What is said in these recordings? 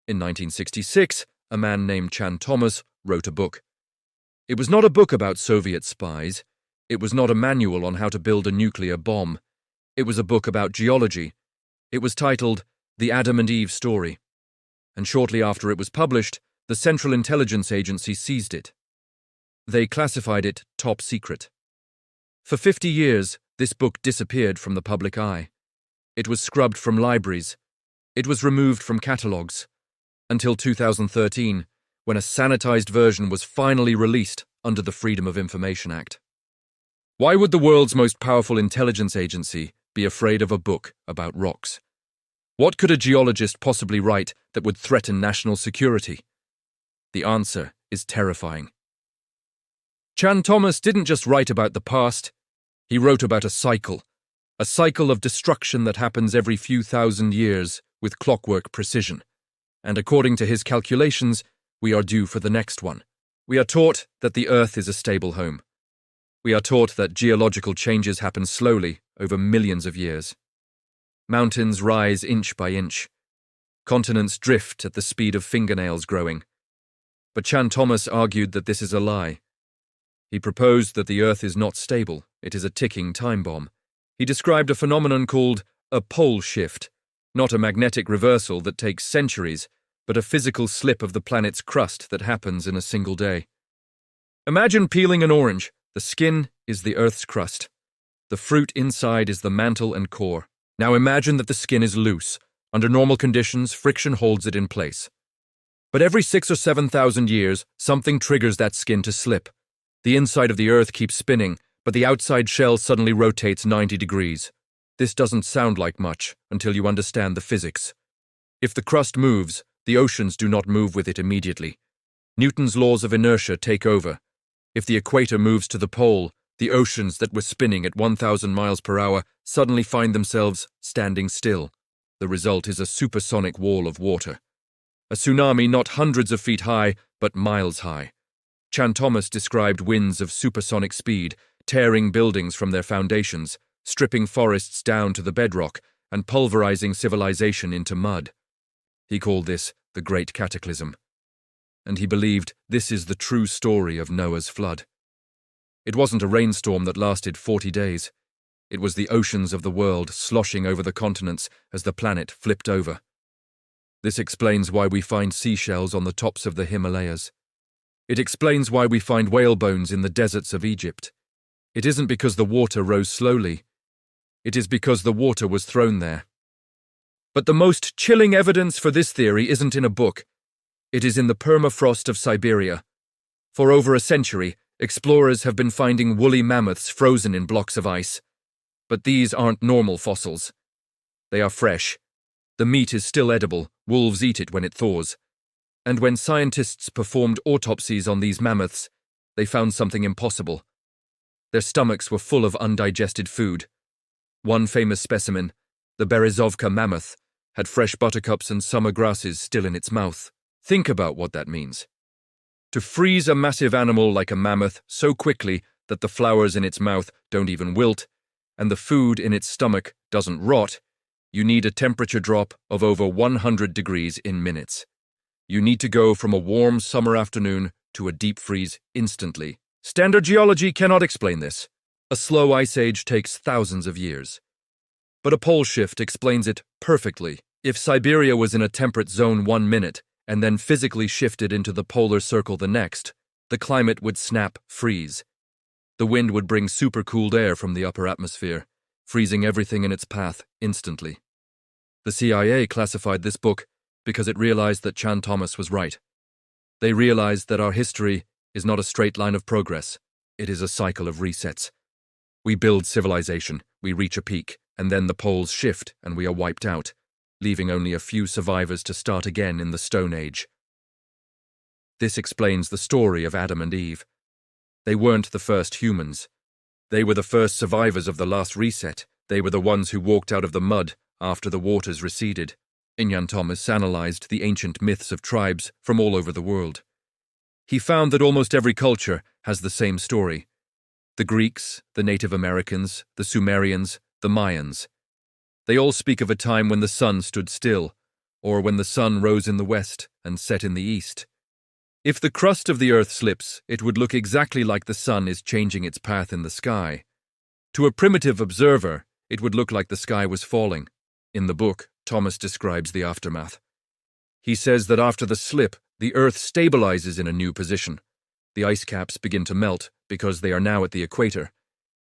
In 1966, a man named Tsunamis wrote a book. It was not a book about Soviet spies. It was not a manual on how to build a nuclear bomb. It was a book about geology. It was titled The Adam and Eve Story. And shortly after it was published, the Central Intelligence Agency seized it. They classified it top secret. For 50 years, this book disappeared from the public eye. It was scrubbed from libraries. It was removed from catalogues. Until 2013, when a sanitized version was finally released under the Freedom of Information Act. Why would the world's most powerful intelligence agency be afraid of a book about rocks? What could a geologist possibly write that would threaten national security? The answer is terrifying. Tsunamis didn't just write about the past, he wrote about a cycle of destruction that happens every few thousand years with clockwork precision. And according to his calculations, we are due for the next one. We are taught that the Earth is a stable home. We are taught that geological changes happen slowly over millions of years. Mountains rise inch by inch. Continents drift at the speed of fingernails growing. But Tsunamis argued that this is a lie. He proposed that the Earth is not stable, it is a ticking time bomb. He described a phenomenon called a pole shift, not a magnetic reversal that takes centuries, but a physical slip of the planet's crust that happens in a single day. Imagine peeling an orange. The skin is the Earth's crust. The fruit inside is the mantle and core. Now imagine that the skin is loose. Under normal conditions, friction holds it in place. But every 6,000 or 7,000 years, something triggers that skin to slip. The inside of the Earth keeps spinning, but the outside shell suddenly rotates 90 degrees. This doesn't sound like much until you understand the physics. If the crust moves, the oceans do not move with it immediately. Newton's laws of inertia take over. If the equator moves to the pole, the oceans that were spinning at 1,000 miles per hour suddenly find themselves standing still. The result is a supersonic wall of water. A tsunami not hundreds of feet high, but miles high. Tsunamis described winds of supersonic speed, tearing buildings from their foundations, stripping forests down to the bedrock, and pulverizing civilization into mud. He called this the Great Cataclysm. And he believed this is the true story of Noah's flood. It wasn't a rainstorm that lasted 40 days. It was the oceans of the world sloshing over the continents as the planet flipped over. This explains why we find seashells on the tops of the Himalayas. It explains why we find whale bones in the deserts of Egypt. It isn't because the water rose slowly. It is because the water was thrown there. But the most chilling evidence for this theory isn't in a book. It is in the permafrost of Siberia. For over a century, explorers have been finding woolly mammoths frozen in blocks of ice. But these aren't normal fossils. They are fresh. The meat is still edible. Wolves eat it when it thaws. And when scientists performed autopsies on these mammoths, they found something impossible. Their stomachs were full of undigested food. One famous specimen, the Berezovka mammoth, had fresh buttercups and summer grasses still in its mouth. Think about what that means. To freeze a massive animal like a mammoth so quickly that the flowers in its mouth don't even wilt, and the food in its stomach doesn't rot, you need a temperature drop of over 100 degrees in minutes. You need to go from a warm summer afternoon to a deep freeze instantly. Standard geology cannot explain this. A slow ice age takes thousands of years. But a pole shift explains it perfectly. If Siberia was in a temperate zone 1 minute and then physically shifted into the polar circle the next, the climate would snap freeze. The wind would bring supercooled air from the upper atmosphere, freezing everything in its path instantly. The CIA classified this book because it realized that Tsunamis was right. They realized that our history is not a straight line of progress. It is a cycle of resets. We build civilization, we reach a peak, and then the poles shift and we are wiped out, leaving only a few survivors to start again in the Stone Age. This explains the story of Adam and Eve. They weren't the first humans. They were the first survivors of the last reset. They were the ones who walked out of the mud after the waters receded. Tsunamis analyzed the ancient myths of tribes from all over the world. He found that almost every culture has the same story. The Greeks, the Native Americans, the Sumerians, the Mayans. They all speak of a time when the sun stood still, or when the sun rose in the west and set in the east. If the crust of the Earth slips, it would look exactly like the sun is changing its path in the sky. To a primitive observer, it would look like the sky was falling. In the book, Thomas describes the aftermath. He says that after the slip, the Earth stabilizes in a new position. The ice caps begin to melt because they are now at the equator.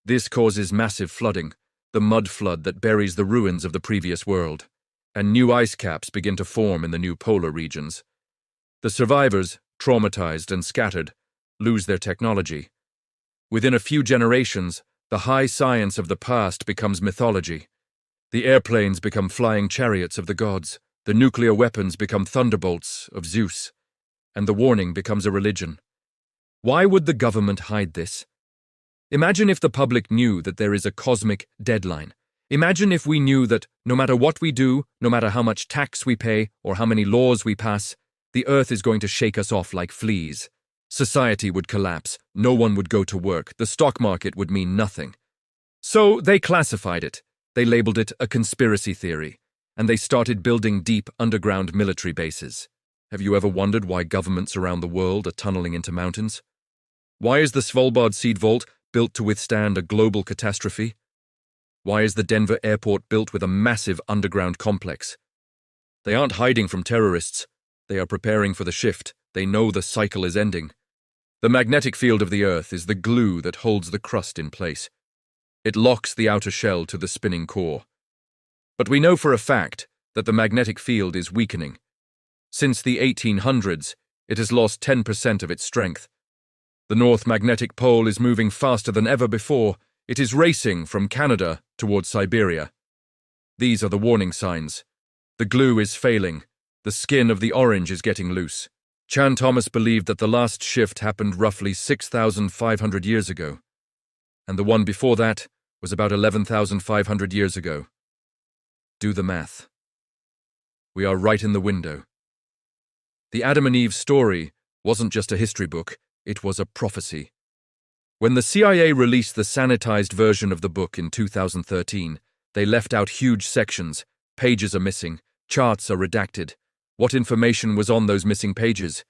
This causes massive flooding, the mud flood that buries the ruins of the previous world, and new ice caps begin to form in the new polar regions. The survivors, traumatized and scattered, lose their technology. Within a few generations, the high science of the past becomes mythology. The airplanes become flying chariots of the gods, the nuclear weapons become thunderbolts of Zeus, and the warning becomes a religion. Why would the government hide this? Imagine if the public knew that there is a cosmic deadline. Imagine if we knew that no matter what we do, no matter how much tax we pay or how many laws we pass, the Earth is going to shake us off like fleas. Society would collapse, no one would go to work, the stock market would mean nothing. So they classified it. They labeled it a conspiracy theory, and they started building deep underground military bases. Have you ever wondered why governments around the world are tunneling into mountains? Why is the Svalbard seed vault built to withstand a global catastrophe? Why is the Denver airport built with a massive underground complex? They aren't hiding from terrorists. They are preparing for the shift. They know the cycle is ending. The magnetic field of the Earth is the glue that holds the crust in place. It locks the outer shell to the spinning core. But we know for a fact that the magnetic field is weakening. Since the 1800s, it has lost 10% of its strength. The North Magnetic Pole is moving faster than ever before. It is racing from Canada towards Siberia. These are the warning signs. The glue is failing. The skin of the orange is getting loose. Chan Thomas believed that the last shift happened roughly 6,500 years ago, and the one before that was about 11,500 years ago. Do the math. We are right in the window. The Adam and Eve story wasn't just a history book, it was a prophecy. When the CIA released the sanitized version of the book in 2013, they left out huge sections. Pages are missing, charts are redacted. What information was on those missing pages?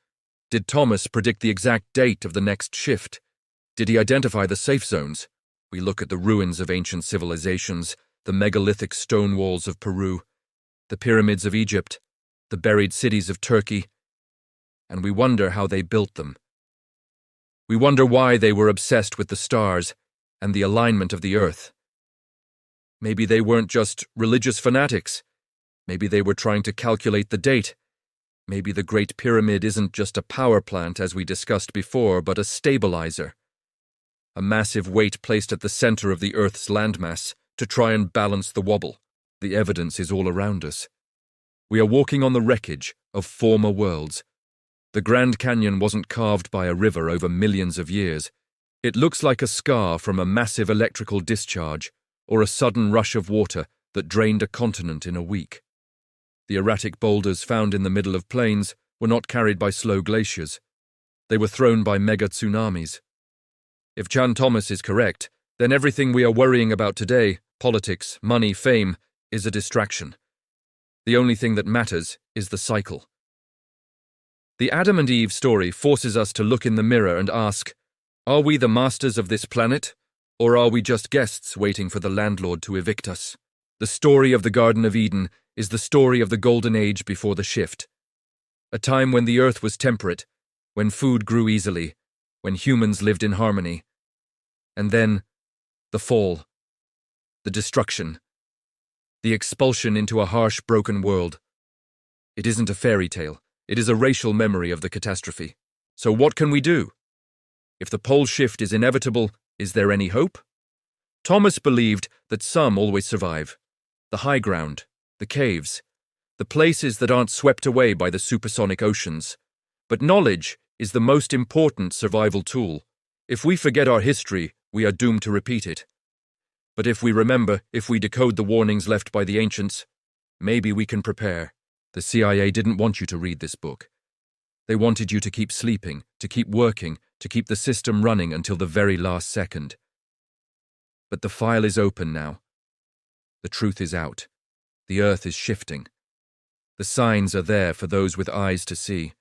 Did Thomas predict the exact date of the next shift? Did he identify the safe zones? We look at the ruins of ancient civilizations, the megalithic stone walls of Peru, the pyramids of Egypt, the buried cities of Turkey, and we wonder how they built them. We wonder why they were obsessed with the stars and the alignment of the Earth. Maybe they weren't just religious fanatics. Maybe they were trying to calculate the date. Maybe the Great Pyramid isn't just a power plant, as we discussed before, but a stabilizer. A massive weight placed at the center of the Earth's landmass to try and balance the wobble. The evidence is all around us. We are walking on the wreckage of former worlds. The Grand Canyon wasn't carved by a river over millions of years. It looks like a scar from a massive electrical discharge or a sudden rush of water that drained a continent in a week. The erratic boulders found in the middle of plains were not carried by slow glaciers. They were thrown by mega tsunamis. If Chan Thomas is correct, then everything we are worrying about today, politics, money, fame, is a distraction. The only thing that matters is the cycle. The Adam and Eve story forces us to look in the mirror and ask, are we the masters of this planet, or are we just guests waiting for the landlord to evict us? The story of the Garden of Eden is the story of the golden age before the shift. A time when the earth was temperate, when food grew easily, when humans lived in harmony. And then, the fall, the destruction, the expulsion into a harsh, broken world. It isn't a fairy tale, it is a racial memory of the catastrophe. So what can we do? If the pole shift is inevitable, is there any hope? Thomas believed that some always survive. The high ground, the caves, the places that aren't swept away by the supersonic oceans. But knowledge is the most important survival tool. If we forget our history, we are doomed to repeat it. But if we remember, if we decode the warnings left by the ancients, maybe we can prepare. The CIA didn't want you to read this book. They wanted you to keep sleeping, to keep working, to keep the system running until the very last second. But the file is open now. The truth is out. The Earth is shifting. The signs are there for those with eyes to see.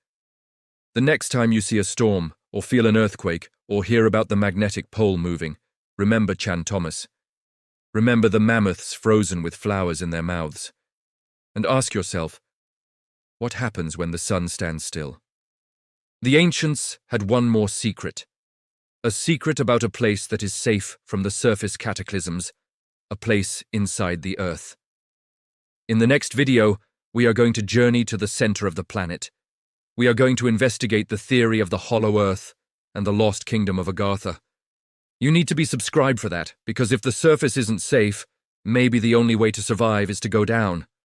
The next time you see a storm, or feel an earthquake, or hear about the magnetic pole moving, remember Chan Thomas. Remember the mammoths frozen with flowers in their mouths. And ask yourself, what happens when the sun stands still? The ancients had one more secret. A secret about a place that is safe from the surface cataclysms, a place inside the earth. In the next video, we are going to journey to the center of the planet. We are going to investigate the theory of the hollow earth and the lost kingdom of Agartha. You need to be subscribed for that, because if the surface isn't safe, maybe the only way to survive is to go down.